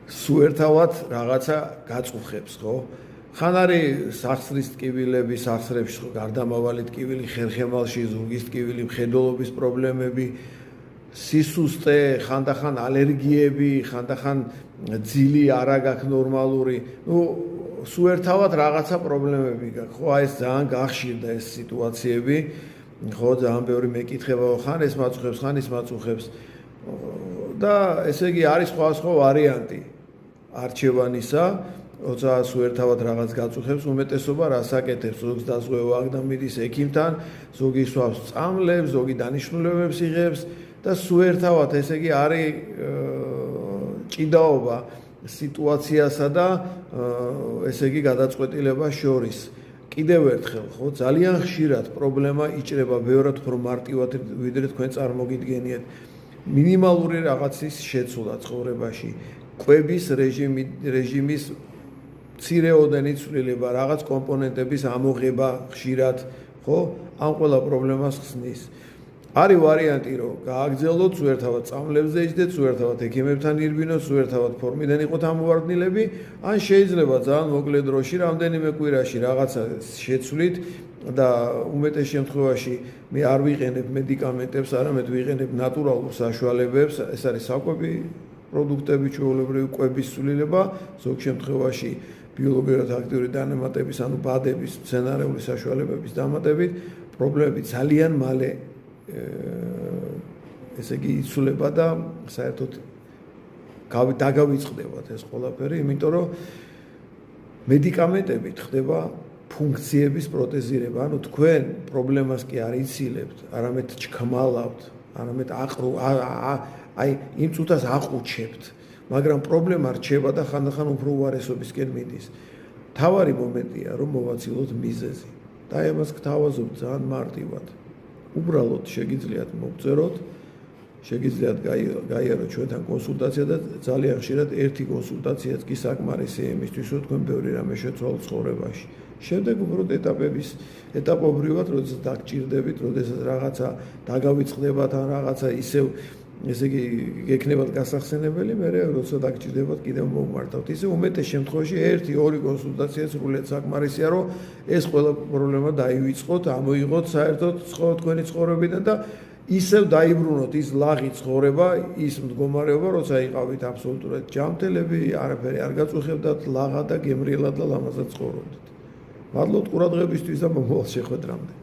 სუერთავად რაღაცა გაწუხებს, ხო? ხან არის სახსრის ტკივილები, სახსრებში გარდამავალი ტკივილი, ხერხემალში ზურგის ტკივილი, მხედველობის პრობლემები, სისუსტე, ხანდახან ალერგიები, ხანდახან ძილი არა გაქვს ნორმალური. სუერთავად რაღაცა პრობლემები გაქვს, ხო? აი ეს ძალიან გახშირდა ეს სიტუაციები. ხო, ძალიან ბევრი მეკითხება, ხან ეს მაწუხებს, ხან ის მაწუხებს. და ესე იგი არის სხვა ვარიანტი არჩევანისა, როცა სუერთავად რაღაც გაწუხებს, უმეტესობა რას აკეთებს, ზოგს დაზღვევა აქვს და მიდის ექიმთან, ზოგი სვავს წამლებს, ზოგი დანიშნულებებს იღებს და სუერთავად ესე იგი არის ჭიდაობა სიტუაციასა და ესე იგი გადაწყვეტილებას შორის. კიდევ ერთხელ, ხო, ძალიან ხშირად პრობლემა იჭრება ბევრად უფრო მარტივად, ვიდრე თქვენ წარმოგიდგენიათ. მინიმალური რაღაცის შეცვლა ცხოვრებაში, კვების რეჟიმის მცირეოდენი ცვლილება, რაღაც კომპონენტების ამოღება ხშირად, ხო, ამ ყველა პრობლემას ხსნის. არის ვარიანტი, რომ გააგრძელოთ სუერთავად წამლებს ეჯდეთ, სუერთავად ექიმებთან ირბინოთ, სუერთავად ფორმიდან იყოთ ამოვარდნილები, ან შეიძლება ძალიან მოკლე დროში, რამდენიმე კვირაში რაღაცა შეცვლით და უმეტეს შემთხვევაში მე არ ვიყენებ მედიკამენტებს, არამედ ვიყენებ ნატურალურ საშუალებებს, ეს არის საკვები პროდუქტები, ჩვეულებრივი კვების ცვლილება, ზოგ შემთხვევაში ბიოლოგიურად აქტიური დანამატების, ანუ ბადების, მცენარეული საშუალებების დამატებით, პრობლემები ძალიან მალე ესე იგი იცვლება და საერთოდ დაგავიწყდებათ ეს ყველაფერი, იმიტომ რომ მედიკამენტებით ხდება ფუნქციების პროტეზირება, ანუ თქვენ პრობლემას კი არ იცილებთ, არამედ ჩქმალავთ, არამედ აი იმ წუთას აყუჩებთ, მაგრამ პრობლემა რჩება და ხანდახან უფრო უარესობისკენ მიდის. თავარი მომენტია, რომ მოვაცილოთ მიზეზი და ამას გთავაზობთ ძალიან მარტივად. უბრალოდ შეგიძლიათ მოგწეროთ, შეგიძლიათ გაიაროთ ჩვენთან კონსულტაცია და ძალიან ხშირად ერთი კონსულტაციაც კი საკმარისია იმისთვის, რომ თქვენ ბევრი რამე შეცვალოთ ცხოვრებაში. შემდეგ უბრალოდ ეტაპობრივად, როდესაც დაგჭირდებით, როდესაც რაღაცა დაგავიწყდებათ ან რაღაცა ისევ ესე იგი გექნებათ გასახსენებელი, მე როცა დაგჭირდებათ კიდევ მოვმართავთ. ისე უმეტეს შემთხვევაში 1-2 კონსულტაცია სრულიად საკმარისია, რომ ეს ყველა პრობლემა დაივიწყოთ, ამოიღოთ საერთოდ თქვენი ცხოვრებიდან და ისევ დაიბრუნოთ ის ლაღი ცხოვრება, ის მდგომარეობა, როცა იყავით აბსოლუტურად ჯანმრთელები, არაფერი არ გაწუხებდათ, ლაღა და გემრიელად და ლამაზად ცხოვრობდით. მადლობთ ყურადღებისთვის და მომავალ შეხვედრამდე.